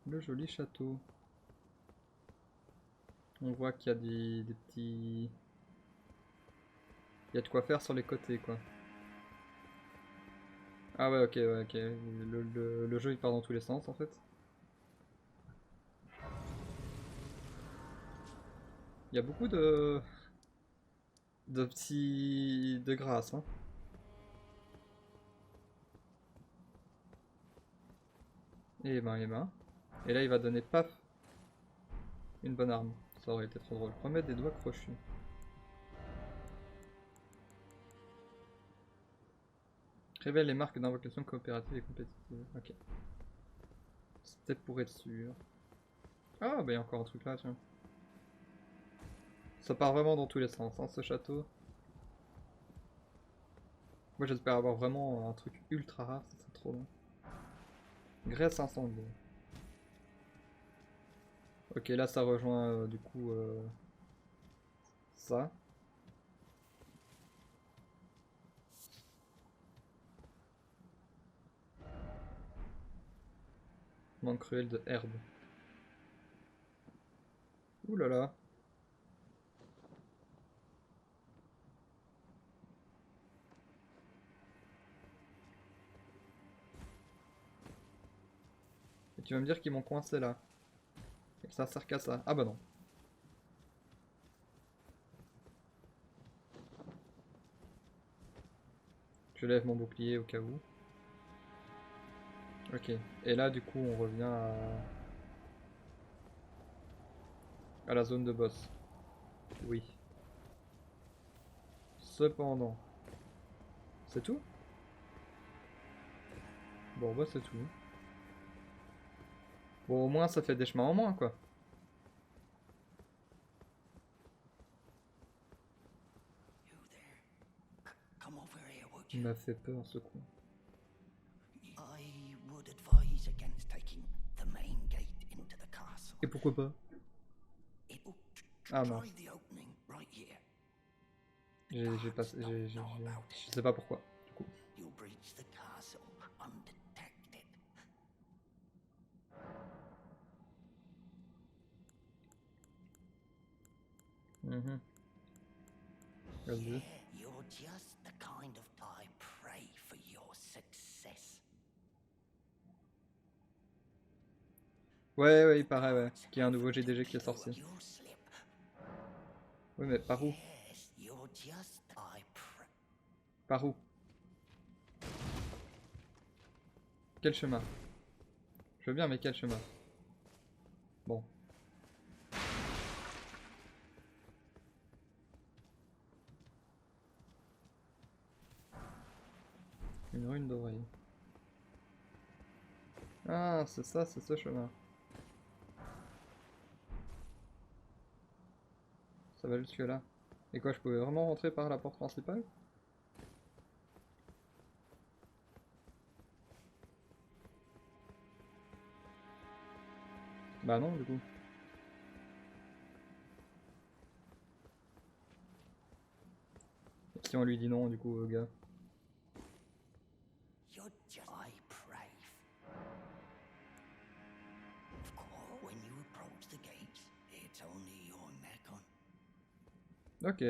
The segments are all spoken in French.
Le joli château. On voit qu'il y a des petits... Il y a de quoi faire sur les côtés, quoi. Ah ouais, ok, ouais, ok. Le jeu, il part dans tous les sens, en fait. Il y a beaucoup de petits... de grâce, hein. Et ben, et ben. Et là, il va donner, paf, une bonne arme. Ça aurait été trop drôle. Remettre des doigts crochus. Révèle les marques d'invocation coopérative et compétitive. Ok. C'était pour être sûr. Ah, bah il y a encore un truc là, tiens. Ça part vraiment dans tous les sens, hein, ce château. Moi, j'espère avoir vraiment un truc ultra rare, ça serait trop long. Graisse incendiée. Ok, là, ça rejoint du coup ça. Manque cruel de herbe. Ouh là là. Et tu vas me dire qu'ils m'ont coincé là. Et que ça sert qu'à ça. Ah bah non. Je lève mon bouclier au cas où. Ok. Et là, du coup, on revient à la zone de boss. Oui. Cependant. C'est tout? Bon, bah c'est tout. Bon, au moins, ça fait des chemins en moins, quoi. Il m'a fait peur, ce coup. Et pourquoi pas? Ah mince. J'ai passé... Je sais pas pourquoi, du coup. Mhm. Vas-y. Ouais, ouais, il paraît, ouais. Qu'il y a un nouveau GDG qui est sorti. Oui, mais par où? Par où? Quel chemin? Je veux bien, mais quel chemin? Bon. Une rune d'oreille. Ah, c'est ça, c'est ce chemin. Ça va jusque là. Et quoi, je pouvais vraiment rentrer par la porte principale? Bah non, du coup. Si on lui dit non, du coup, au gars. Ok.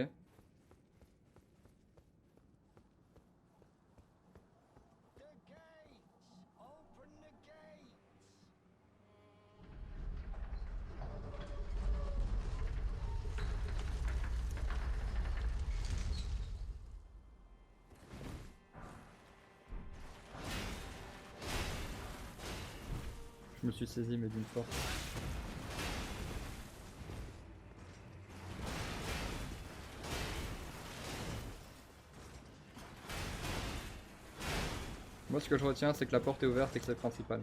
Je me suis saisi, mais d'une force. Moi, ce que je retiens, c'est que la porte est ouverte et que c'est le principal.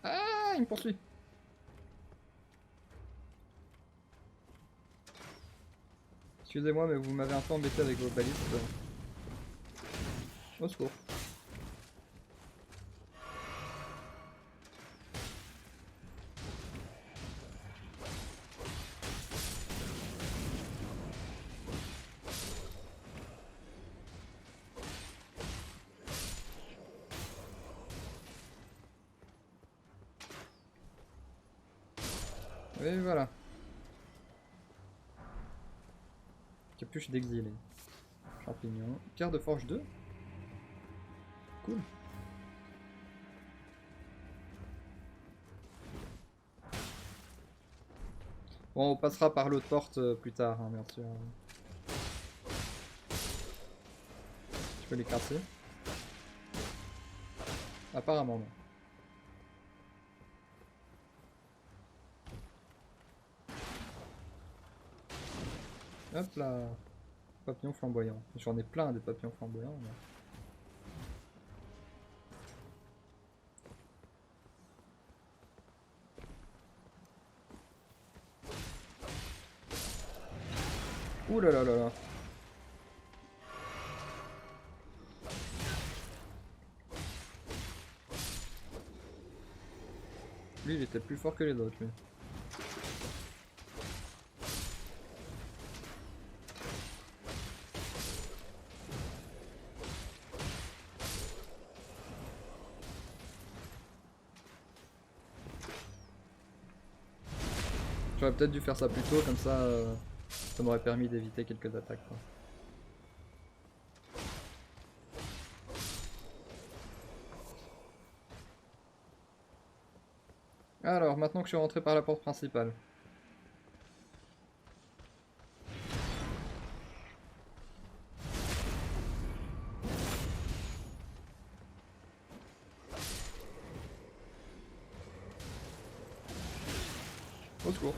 Ah, il me poursuit. Excusez-moi, mais vous m'avez un peu embêté avec vos balistes. Au secours. Oui, voilà. Capuche d'exilé. Champignon. Carte de forge 2. Cool. Bon, on passera par l'autre porte plus tard, hein, bien sûr. Je peux les casser. Apparemment non. Hop là. Papillon flamboyant. J'en ai plein des papillons flamboyants. Mais... ouh là là là là. Lui, il était plus fort que les autres, lui. J'aurais peut-être dû faire ça plus tôt, comme ça m'aurait permis d'éviter quelques attaques, quoi. Alors, maintenant que je suis rentré par la porte principale. Au secours.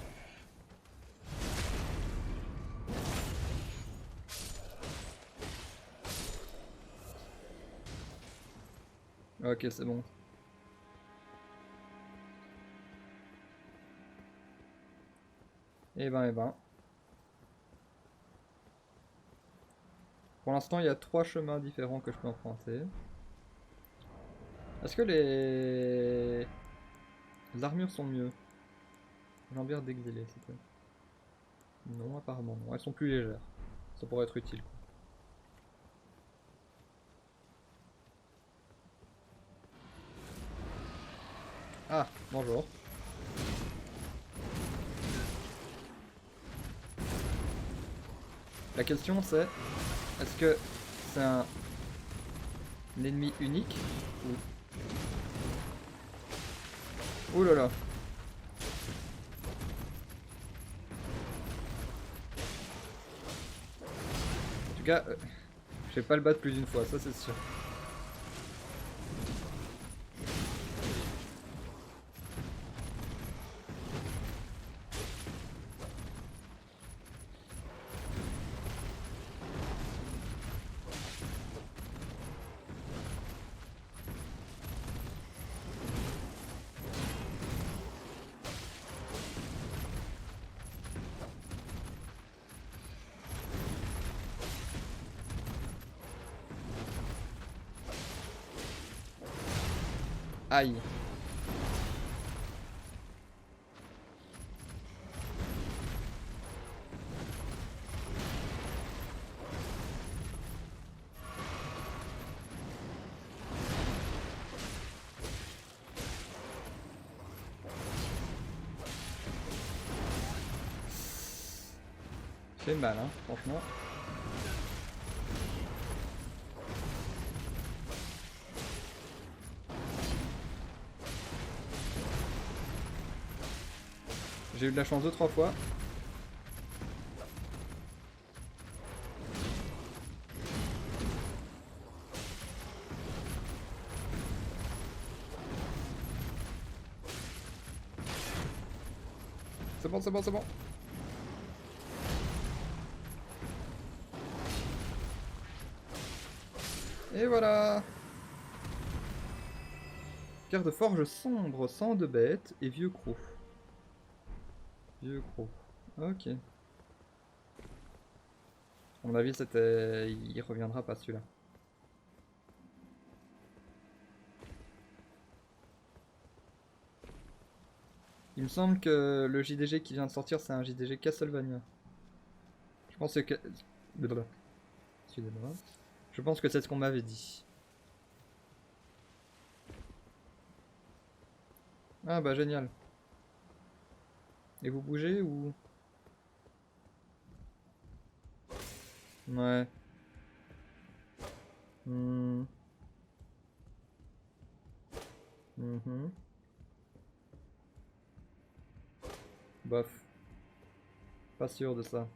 Ok, c'est bon. Eh ben, eh ben. Pour l'instant, il y a 3 chemins différents que je peux emprunter. Est-ce que les armures sont mieux? Jambière d'exilé, c'était. Non, apparemment non. Elles sont plus légères. Ça pourrait être utile, quoi. Ah, bonjour. La question c'est, est-ce que c'est un ennemi unique ou... oh là là. En tout cas, je vais pas le battre plus d'une fois, ça c'est sûr. Aïe. Fait mal, hein, franchement. J'ai eu de la chance 2-3 fois. C'est bon, c'est bon, c'est bon. Et voilà. Carte de forge sombre, sang de bête et vieux croc. Vieux croc. Ok. À mon avis, c'était... il reviendra pas celui-là. Il me semble que le JDG qui vient de sortir, c'est un JDG Castlevania. Je pense que... excusez-moi. Je pense que c'est ce qu'on m'avait dit. Ah bah génial. Et vous bougez ou... Ouais. Hmm. Mhm. Bof. Pas sûr de ça.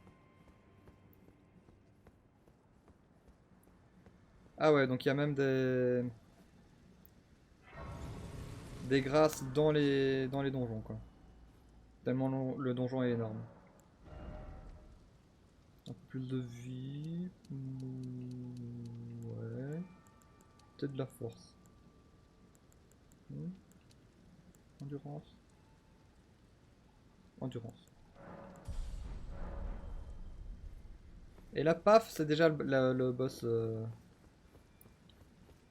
Ah ouais, donc il y a même des grâces dans les donjons, quoi. Tellement le donjon est énorme. Un peu plus de vie. Ouais. Peut-être de la force. Hmm. Endurance. Endurance. Et là, paf, c'est déjà le boss.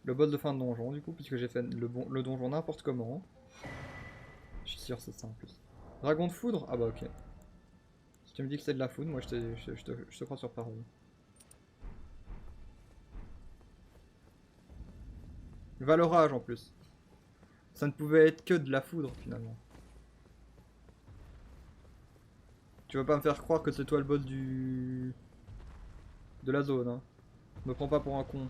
Le boss de fin de donjon, du coup, puisque j'ai fait le donjon n'importe comment. Je suis sûr que c'est ça en plus. Dragon de foudre? Ah bah ok. Si tu me dis que c'est de la foudre, moi je te crois sur parole. Valorage en plus. Ça ne pouvait être que de la foudre finalement. Tu vas pas me faire croire que c'est toi le boss de la zone, hein. Me prends pas pour un con.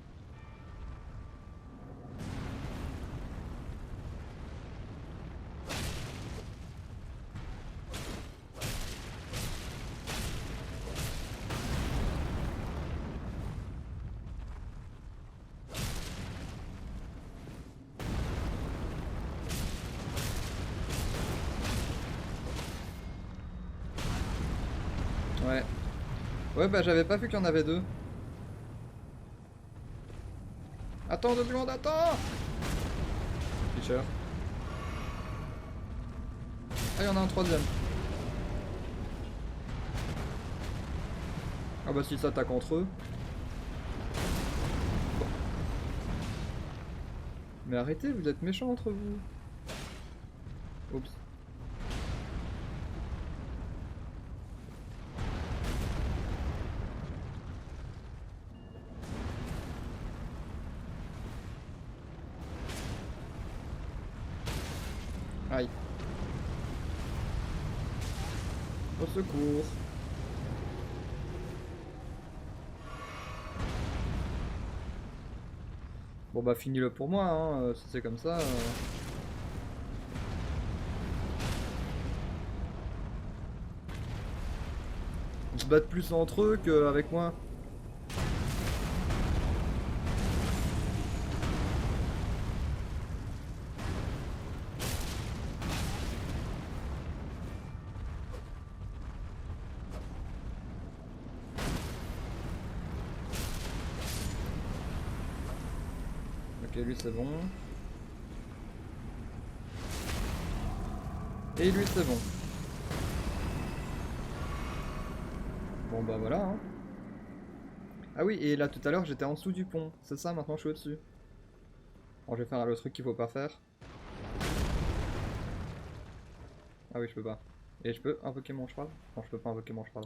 Ouais. Ouais, bah j'avais pas vu qu'il y en avait deux. Attends 2 secondes, attends! Tricheur. Ah, il y en a un troisième. Ah bah s'ils s'attaquent entre eux. Mais arrêtez, vous êtes méchants entre vous. Oups. Aïe. Au secours. Bon bah finis-le pour moi, hein, si c'est comme ça. Ils se battent plus entre eux qu'avec moi. Ok, lui c'est bon. Et lui c'est bon. Bon bah voilà, hein. Ah oui, et là tout à l'heure j'étais en dessous du pont. C'est ça, maintenant je suis au-dessus. Bon, je vais faire le truc qu'il faut pas faire. Ah oui, je peux pas. Et je peux invoquer mon cheval? Non, je peux pas invoquer mon cheval.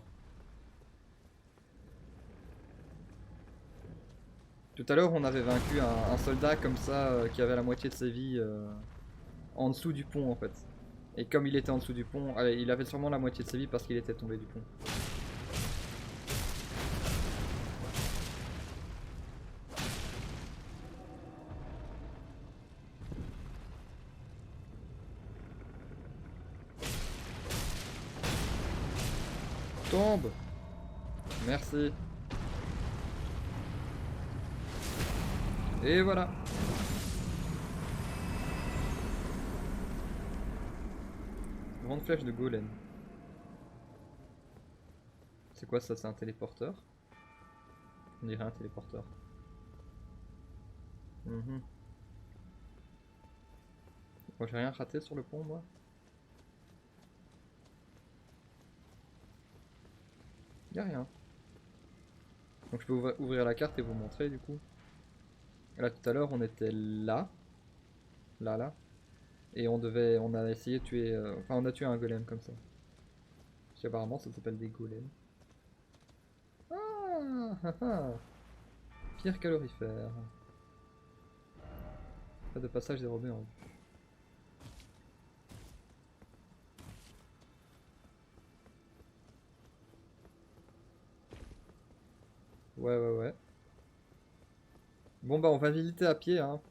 Tout à l'heure, on avait vaincu un soldat comme ça qui avait la moitié de ses vies en dessous du pont en fait. Et comme il était en dessous du pont, allez, il avait sûrement la moitié de ses vies parce qu'il était tombé du pont. Tombe! Merci. Et voilà. Grande flèche de golem. C'est quoi ça? C'est un téléporteur? On dirait un téléporteur. Mhm. Bon, j'ai rien raté sur le pont, moi. Y'a rien. Donc je peux ouvrir la carte et vous montrer du coup. Là tout à l'heure on était là. Là, là. Et on a essayé de tuer, enfin on a tué un golem comme ça. Parce qu'apparemment ça s'appelle des golems. Ah, ah, ah. Pierre calorifère. Pas de passage dérobé en vue. Ouais, ouais, ouais. Bon bah on va visiter à pied, hein,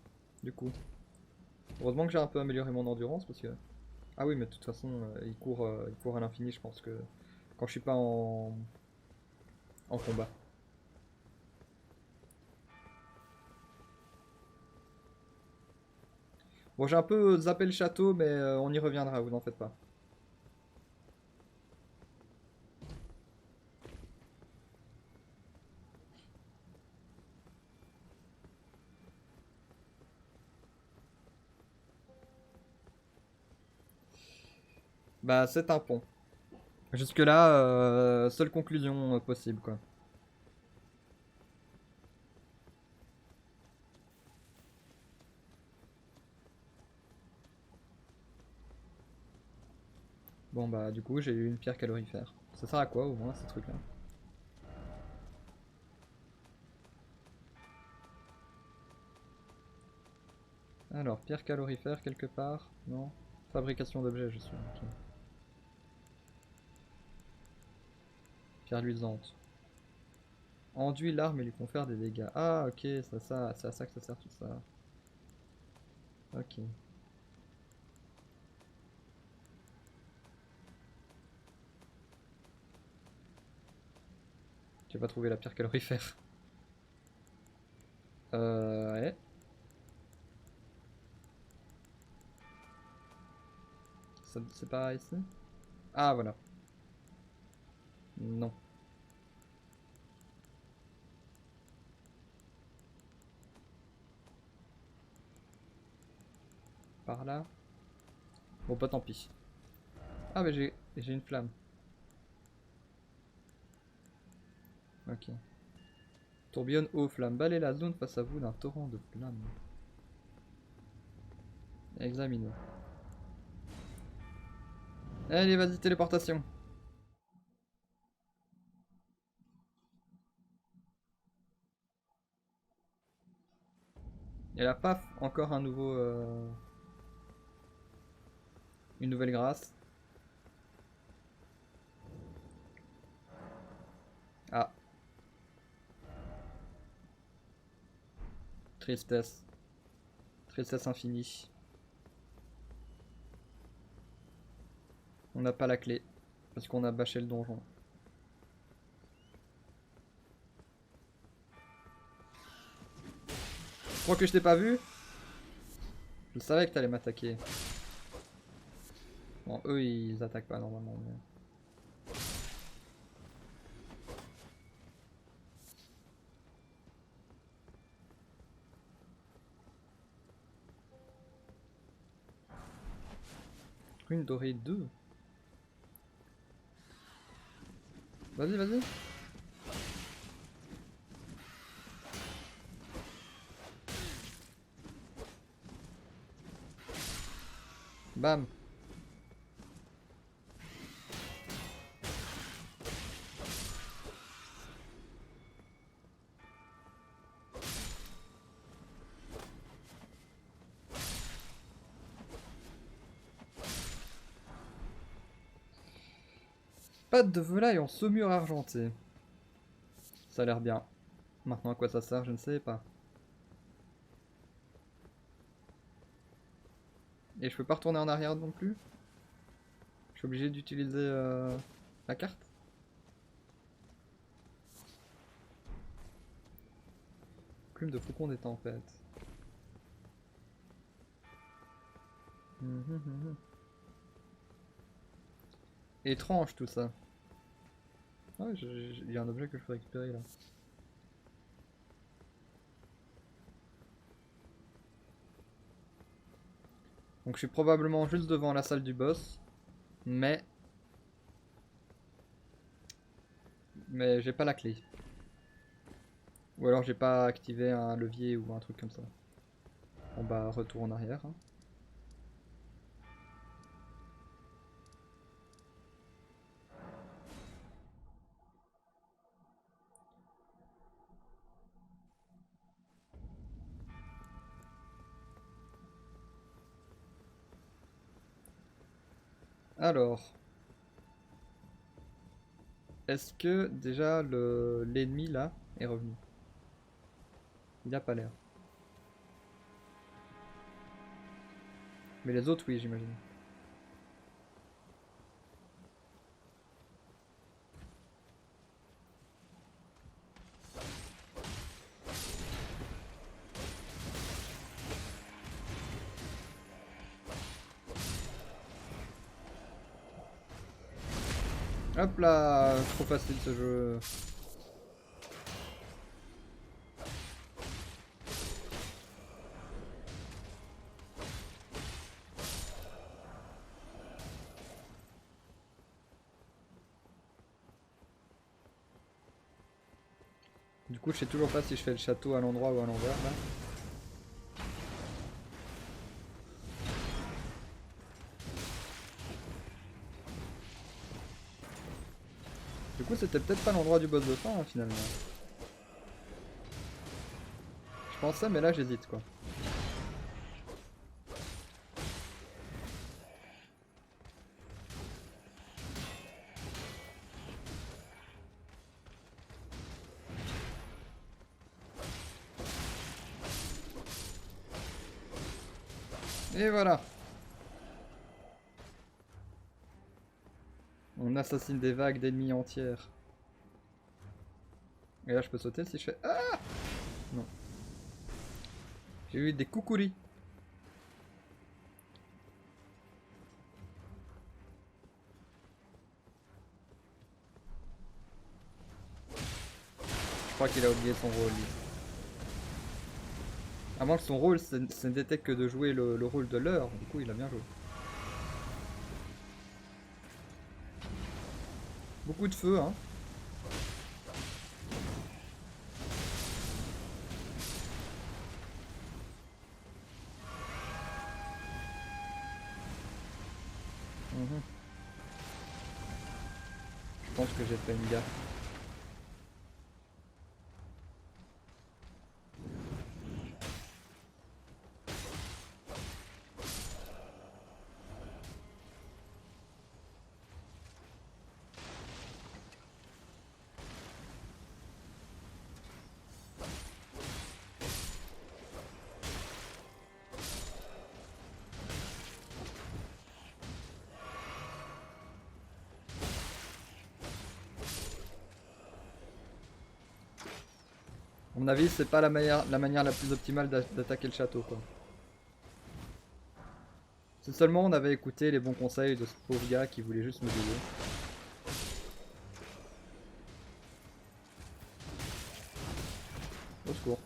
du coup. Heureusement que j'ai un peu amélioré mon endurance parce que... Ah oui, mais de toute façon, il court à l'infini, je pense que... Quand je suis pas en combat. Bon, j'ai un peu zappé le château, mais on y reviendra, vous n'en faites pas. Bah, c'est un pont. Jusque-là, seule conclusion possible, quoi. Bon, bah, du coup, j'ai eu une pierre calorifère. Ça sert à quoi, au moins, ces trucs-là? Alors, pierre calorifère, quelque part? Non? Fabrication d'objets, je suis. Ok. Pierre luisante. Enduit l'arme et lui confère des dégâts. Ah, ok, c'est à ça que ça sert tout ça. Ok. J'ai pas trouvé la pierre calorifère. Ouais. C'est pas ici? Ah, voilà. Non. Par là? Bon, pas tant pis. Ah, mais j'ai une flamme. Ok. Tourbillonne eau, flamme. Balayez la zone face à vous d'un torrent de flammes. Examinez. Allez, vas-y, téléportation. Et là, paf, encore un nouveau... une nouvelle grâce. Ah, tristesse. Tristesse infinie. On n'a pas la clé. Parce qu'on a bâché le donjon. Je crois que je t'ai pas vu. Je savais que t'allais m'attaquer. Bon, eux, ils attaquent pas normalement. Mais... Rune dorée 2. Vas-y, vas-y. Bam. Pâte de volaille en saumure argentée. Ça a l'air bien. Maintenant, à quoi ça sert, je ne sais pas. Et je peux pas retourner en arrière non plus? Je suis obligé d'utiliser la carte? Plume de faucon des tempêtes. Étrange tout ça. Ah, il y a un objet que je peux récupérer là. Donc je suis probablement juste devant la salle du boss. Mais... Mais j'ai pas la clé. Ou alors j'ai pas activé un levier ou un truc comme ça. Bon bah retour en arrière, hein. Alors... Est-ce que déjà l'ennemi là... est revenu. Il a pas l'air. Mais les autres, oui, j'imagine. Hop là, trop facile ce jeu. Du coup, je sais toujours pas si je fais le château à l'endroit ou à l'envers là. Du coup, c'était peut-être pas l'endroit du boss de fin hein, finalement. Je pensais, mais là j'hésite quoi. Et voilà. On assassine des vagues d'ennemis entières. Et là je peux sauter si je fais... Ah non. J'ai eu des coucouris. Je crois qu'il a oublié son rôle. Lui. À moins que son rôle, ce n'était que de jouer le rôle de l'heure. Du coup, il a bien joué. Beaucoup de feu, hein. Mhm. Je pense que j'ai fait une gaffe. À mon avis, c'est pas la manière la plus optimale d'attaquer le château, quoi. Si seulement on avait écouté les bons conseils de ce pauvre gars qui voulait juste nous aider. Au secours.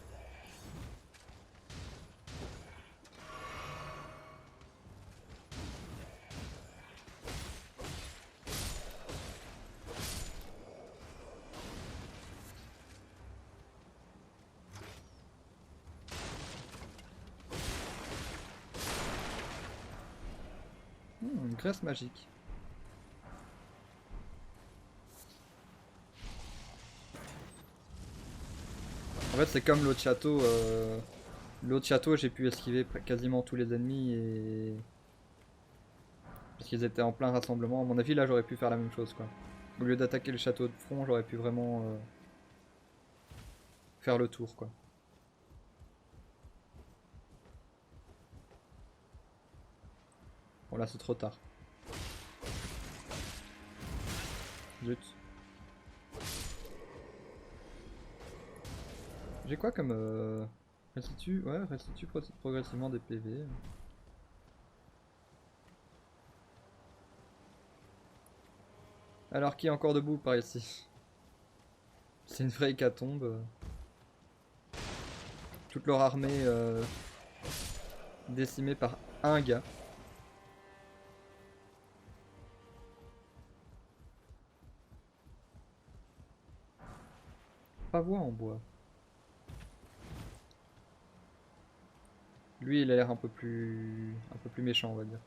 Une graisse magique. En fait, c'est comme l'autre château. L'autre château, j'ai pu esquiver quasiment tous les ennemis et... Parce qu'ils étaient en plein rassemblement. À mon avis, là, j'aurais pu faire la même chose, quoi. Au lieu d'attaquer le château de front, j'aurais pu vraiment faire le tour, quoi. Bon, là, c'est trop tard. Zut. J'ai quoi comme... restitue... Ouais, restitue progressivement des PV. Alors, qui est encore debout par ici? C'est une vraie hécatombe. Toute leur armée décimée par un gars. Pavois en bois. Lui, il a l'air un peu plus méchant, on va dire.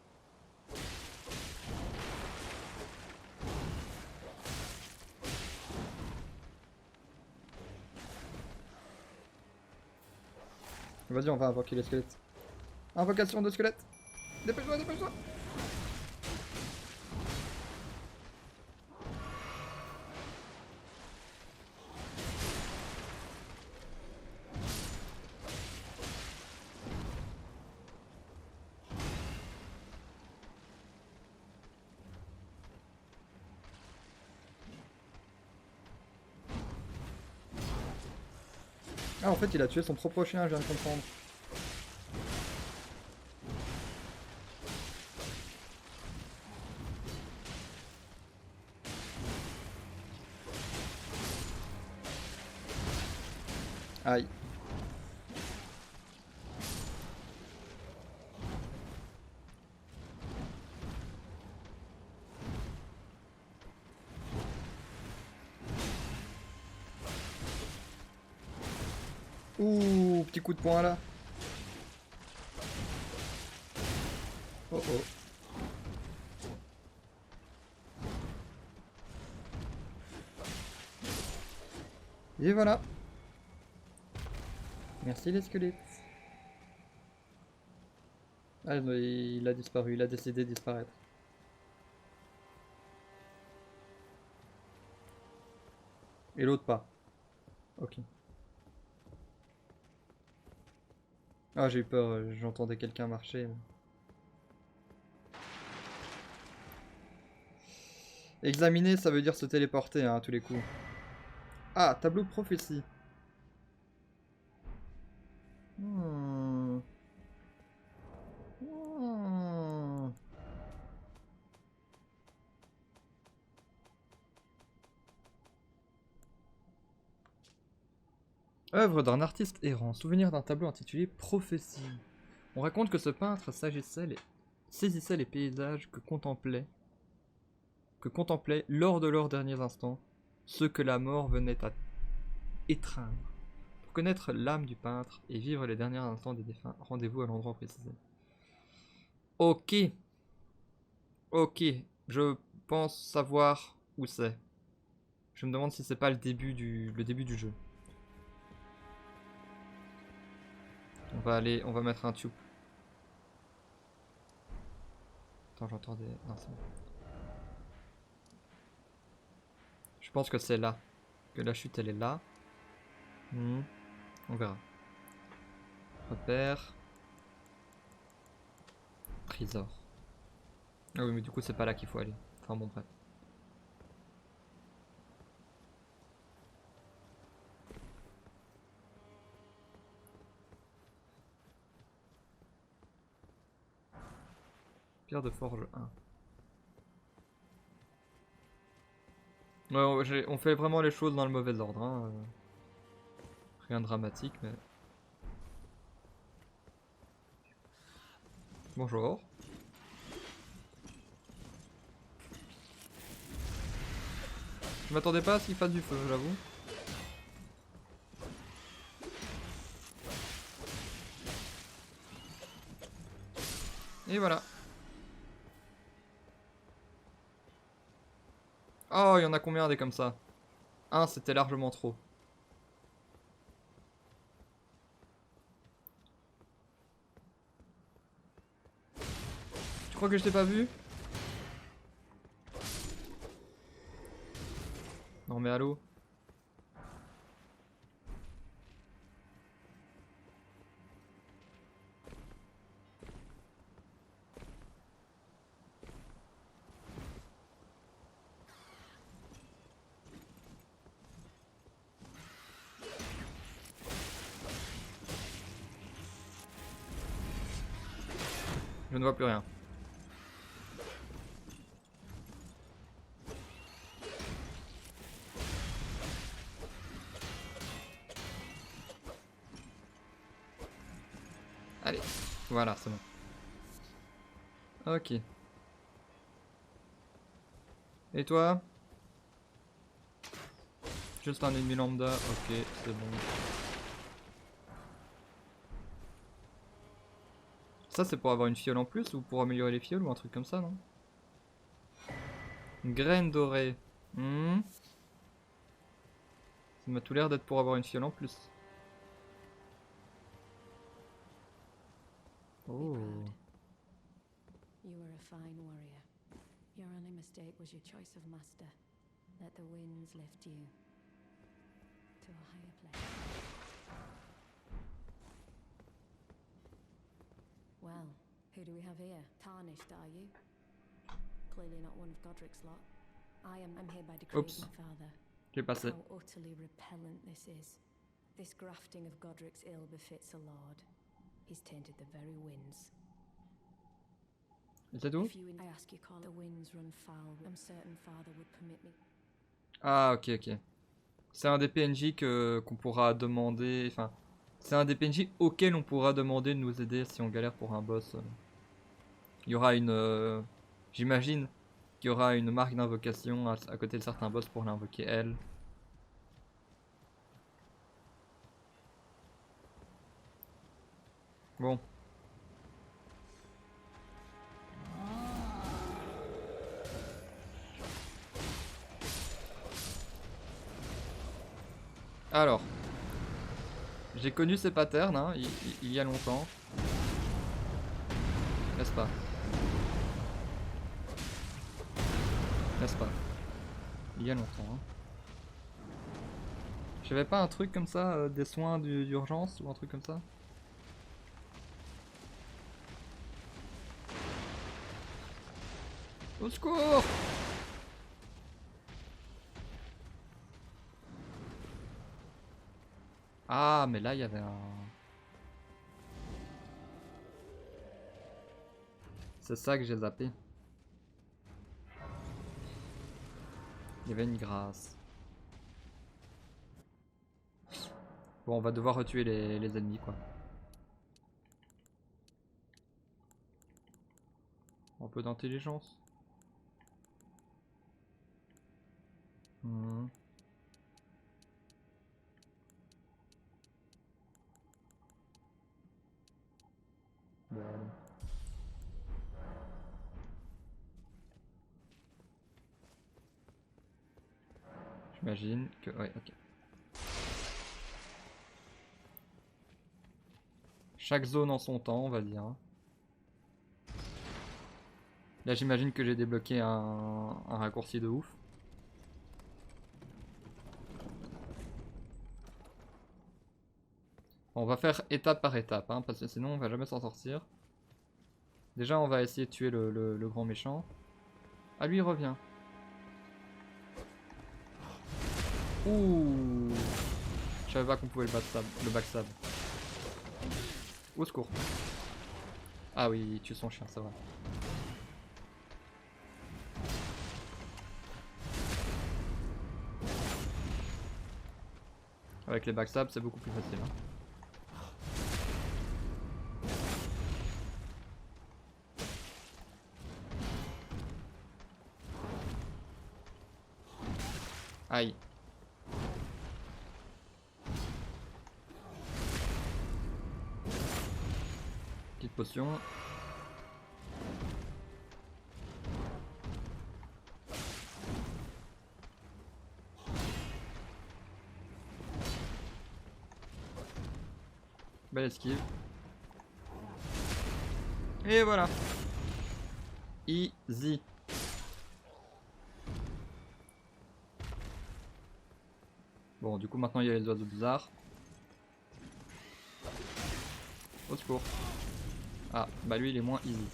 Vas-y, on va invoquer les squelettes. Invocation de squelettes. Dépêche-toi, dépêche-toi. Ah, en fait, il a tué son propre chien, je viens de comprendre. Aïe. Ouh, petit coup de poing là. Oh oh. Et voilà. Merci les squelettes. Ah, non, il a disparu, il a décidé de disparaître. Et l'autre pas. Ok. Ah, j'ai eu peur, j'entendais quelqu'un marcher. Examiner, ça veut dire se téléporter hein, à tous les coups. Ah, tableau de prophétie. Hmm. Hmm. Œuvre d'un artiste errant, souvenir d'un tableau intitulé Prophétie. On raconte que ce peintre saisissait les paysages que contemplait lors de leurs derniers instants, ceux que la mort venait à étreindre. Pour connaître l'âme du peintre et vivre les derniers instants des défunts, rendez-vous à l'endroit précisé. Ok, ok, je pense savoir où c'est. Je me demande si c'est pas le début du jeu. On va mettre un tube. Attends, j'entends des... Non, c'est bon. Je pense que c'est là. Que la chute, elle est là. On verra. Repère. Trésor. Ah oui, mais du coup, c'est pas là qu'il faut aller. Enfin bon, bref. Pierre de forge 1. Ouais, on fait vraiment les choses dans le mauvais ordre. Hein. Rien de dramatique, mais... Bonjour. Je m'attendais pas à ce qu'il fasse du feu, j'avoue. Et voilà. Oh, il y en a combien des comme ça? Un, c'était largement trop. Tu crois que je t'ai pas vu? Non mais allô? Je ne vois plus rien. Allez, voilà, c'est bon. Ok. Et toi? Juste un ennemi lambda, ok, c'est bon. Ça, c'est pour avoir une fiole en plus ou pour améliorer les fioles ou un truc comme ça, non? Une graine dorée. Ça m'a tout l'air d'être pour avoir une fiole en plus. Oh. You were a fine warrior. Your only mistake was your choice of master. Let the winds lift you to a higher place. Well, who do we have here? Tarnished, are you? Clearly not one of Godric's lot. I'm here by decree of Oups. my father. J'ai passé. How utterly repellent this is. This grafting of Godric's ill befits a lord. He's tainted the very winds. Et c'est tout? If you I ask you call the winds run foul, I'm certain father would permit me. Ah ok ok. C'est un des PNJ qu'on pourra demander, enfin c'est un des PNJ auquel on pourra demander de nous aider si on galère pour un boss. Il y aura une, j'imagine qu'il y aura une marque d'invocation à côté de certains boss pour l'invoquer elle. Bon. Alors, j'ai connu ces patterns hein, il y a longtemps. N'est-ce pas? N'est-ce pas? Il y a longtemps. Hein. J'avais pas un truc comme ça, des soins d'urgence ou un truc comme ça? Au secours! Ah, mais là, il y avait un... C'est ça que j'ai zappé. Il y avait une grâce. Bon, on va devoir retuer les ennemis, quoi. Un peu d'intelligence. Hmm. Bon, allez. J'imagine que... Ouais, ok. Chaque zone en son temps, on va dire. Là, j'imagine que j'ai débloqué un raccourci de ouf. On va faire étape par étape, hein, parce que sinon on va jamais s'en sortir. Déjà, on va essayer de tuer le grand méchant. Ah, lui, il revient. Ouh. Je savais pas qu'on pouvait le backstab. Au secours. Ah oui, il tue son chien, c'est vrai. Avec les backstabs, c'est beaucoup plus facile. Hein. Aïe. Petite potion. Belle esquive. Et voilà. Easy. Bon, du coup, maintenant il y a les oiseaux bizarres. Au secours. Ah, bah lui il est moins easy.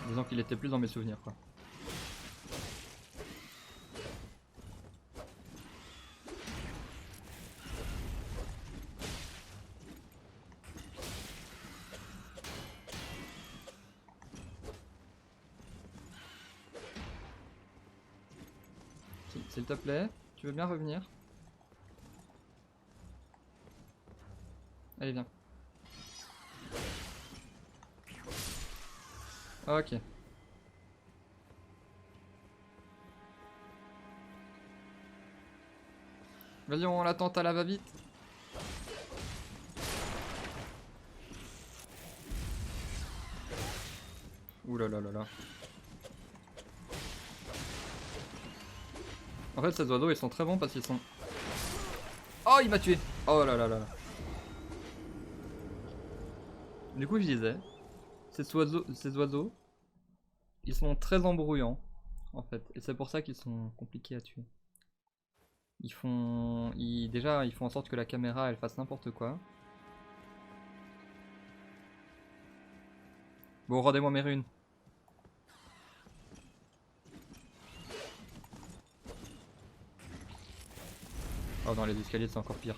Disons qu'il était plus dans mes souvenirs, quoi. S'il te plaît, tu veux bien revenir? Allez, viens. Ok. Vas-y, on l'attend à la va-vite. Ouh là là là là. En fait, ces oiseaux, ils sont très bons parce qu'ils sont... Oh, il m'a tué. Oh là là là là. Du coup, je disais, ces oiseaux, ils sont très embrouillants, en fait. Et c'est pour ça qu'ils sont compliqués à tuer. Déjà, ils font en sorte que la caméra, elle fasse n'importe quoi. Bon, rendez-moi mes runes. Oh, dans les escaliers, c'est encore pire.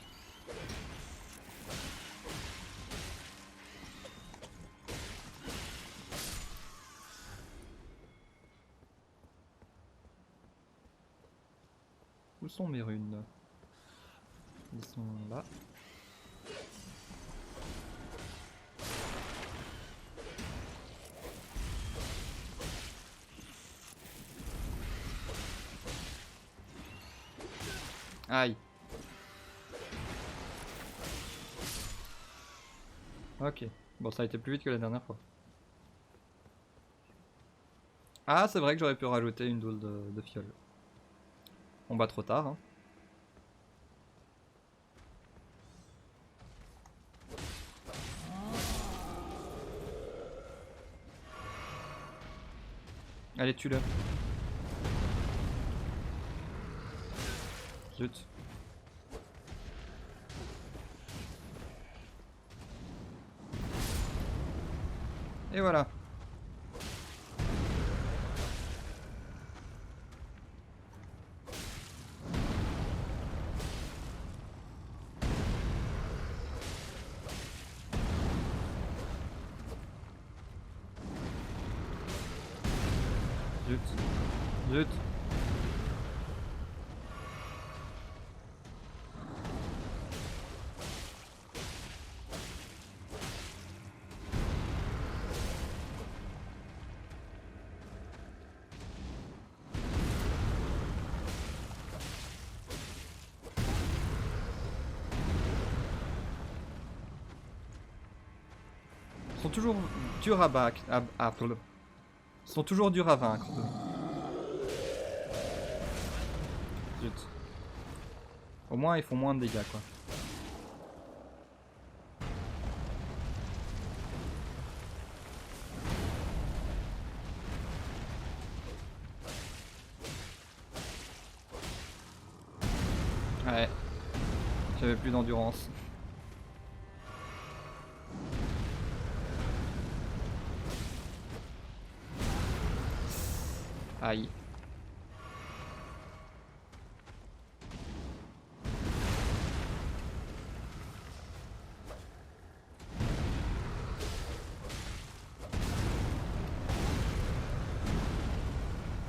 Où sont mes runes? Ils sont là. Aïe. Ok. Bon, ça a été plus vite que la dernière fois. Ah, c'est vrai que j'aurais pu rajouter une dose de fiole. On va trop tard, hein. Allez, tue-le. Zut. Et voilà. Zut. Zut. Ils sont toujours durs à battre. Ils sont toujours durs à vaincre. Zut. Au moins ils font moins de dégâts quoi. Ouais. J'avais plus d'endurance. Aïe.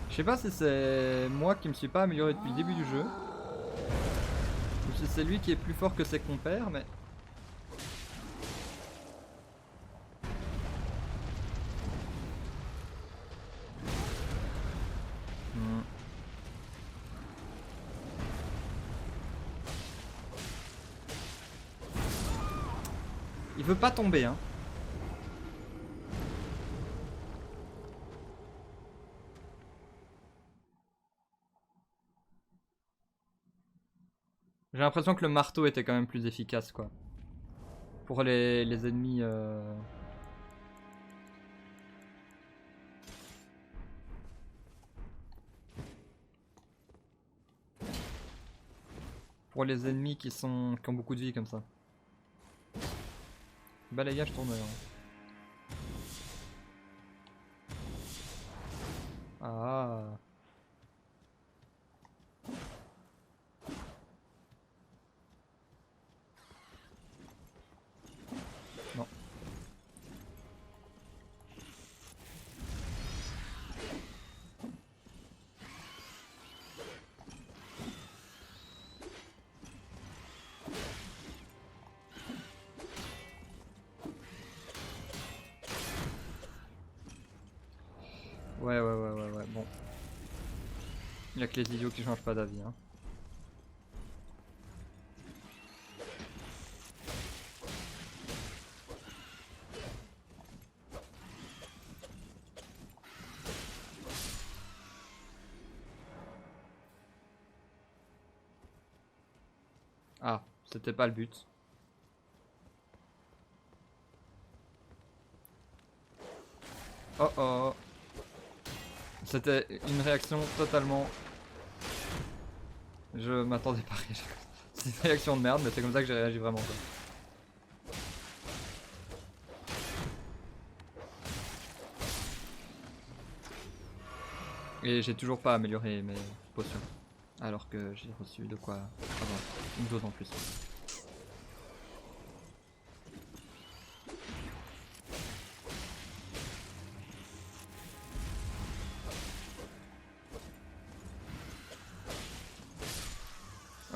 Je sais pas si c'est moi qui me suis pas amélioré depuis le début du jeu. Ou si c'est lui qui est plus fort que ses compères, mais... Hmm. Il veut pas tomber, hein. J'ai l'impression que le marteau était quand même plus efficace, quoi. Pour les ennemis... Pour les ennemis qui ont beaucoup de vie comme ça. Balayage tourneur. Ah. Non. Ouais, bon. Il y a que les idiots qui changent pas d'avis, hein. Ah, c'était pas le but. Oh oh. C'était une réaction totalement... Je m'attendais pas. C'est une réaction de merde, mais c'est comme ça que j'ai réagi vraiment, quoi. Et j'ai toujours pas amélioré mes potions. Alors que j'ai reçu de quoi avoir une dose en plus.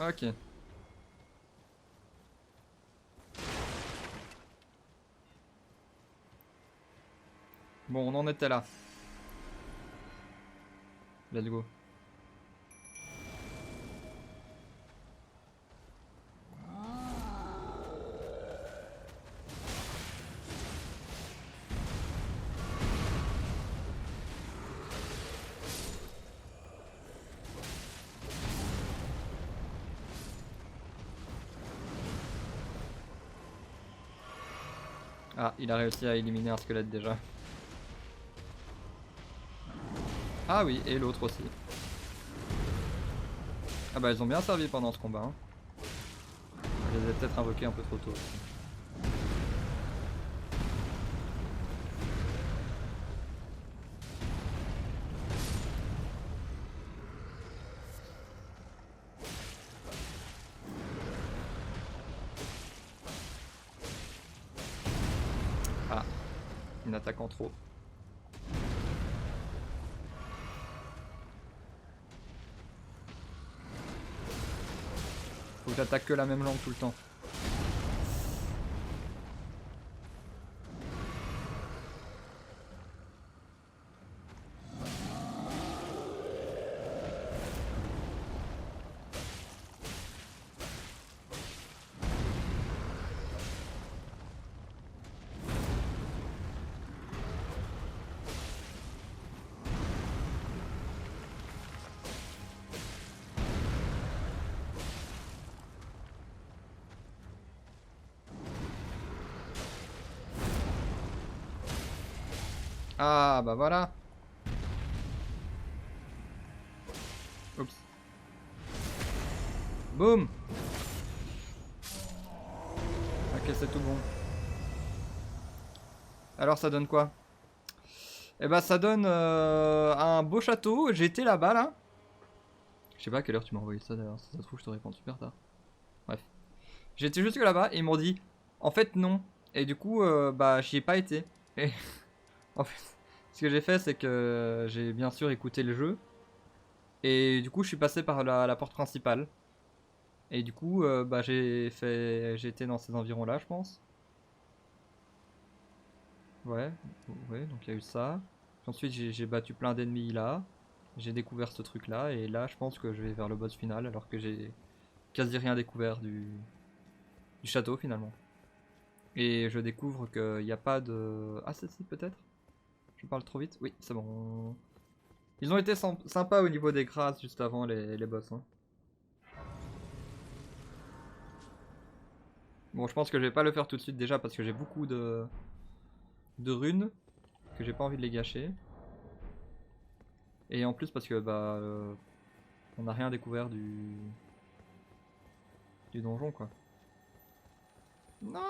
Ok. Bon, on en était là. Let's go. Ah, il a réussi à éliminer un squelette déjà. Ah oui, et l'autre aussi. Ah bah ils ont bien servi pendant ce combat. Hein. Je les ai peut-être invoqués un peu trop tôt aussi. Ah, une attaque en trop. Faut que j'attaque que la même langue tout le temps. Ah bah voilà. Oups. Boum. Ok, c'est tout bon. Alors ça donne quoi? Eh bah ça donne un beau château. J'ai été là-bas là. Je sais pas à quelle heure tu m'as envoyé ça d'ailleurs. Si ça se trouve je te réponds super tard. Bref. J'étais juste là-bas et ils m'ont dit en fait non. Et du coup bah j'y ai pas été. Et en fait ce que j'ai fait c'est que j'ai bien sûr écouté le jeu. Et du coup je suis passé par la porte principale. Et du coup bah j'ai été dans ces environs là je pense. Ouais, ouais, donc il y a eu ça. Puis ensuite, j'ai battu plein d'ennemis là. J'ai découvert ce truc là. Et là, je pense que je vais vers le boss final. Alors que j'ai quasi rien découvert du château finalement. Et je découvre qu'il n'y a pas de. Ah, si, peut-être. Je parle trop vite. Oui, c'est bon. Ils ont été sympas au niveau des grâces juste avant les boss. Hein. Bon, je pense que je vais pas le faire tout de suite déjà parce que j'ai beaucoup de runes. Que j'ai pas envie de les gâcher. Et en plus parce que bah. On n'a rien découvert du donjon quoi. Non,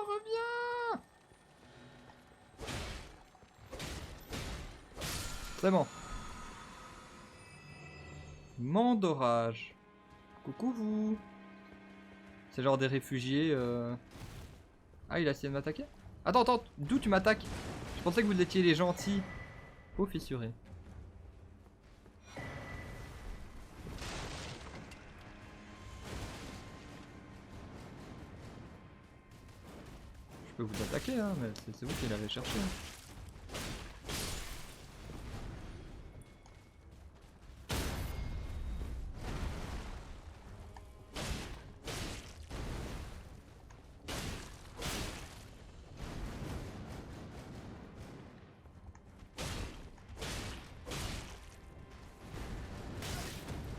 reviens. C'est bon. Mandorage. Coucou vous. C'est genre des réfugiés. Ah, il a essayé de m'attaquer. Attends, d'où tu m'attaques? Je pensais que vous étiez les gentils. Peau fissurée. Je peux vous attaquer, hein, mais c'est vous qui l'avez cherché.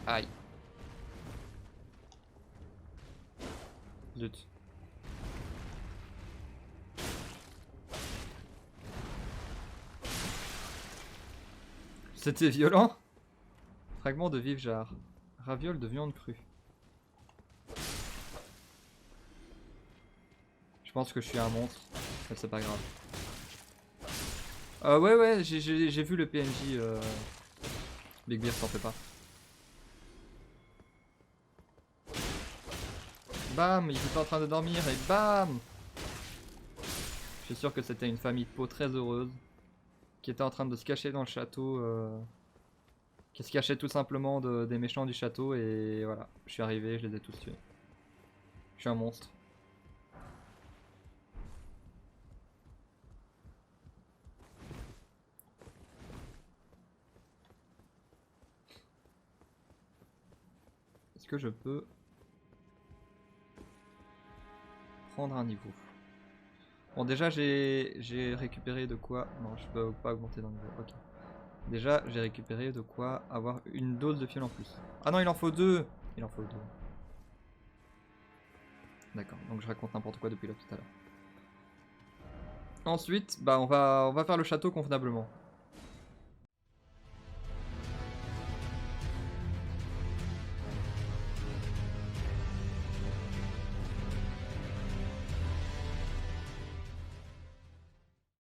Aïe. Zut. C'était violent. Fragment de vif jarre. Raviole de viande crue. Je pense que je suis un monstre. Mais c'est pas grave. Ouais, j'ai vu le PNJ. Big Beer, t'en fais pas. Bam, ils étaient en train de dormir et bam. Je suis sûr que c'était une famille de peau très heureuse qui était en train de se cacher dans le château, qui se cachait tout simplement des méchants du château et voilà, je suis arrivé, je les ai tous tués. Je suis un monstre. Est-ce que je peux prendre un niveau? Bon, déjà j'ai récupéré de quoi. Non, je peux pas augmenter d'un niveau. Ok. Déjà, j'ai récupéré de quoi avoir une dose de fiole en plus. Ah non, il en faut deux. Il en faut deux. D'accord, donc je raconte n'importe quoi depuis là tout à l'heure. Ensuite, bah on va faire le château convenablement.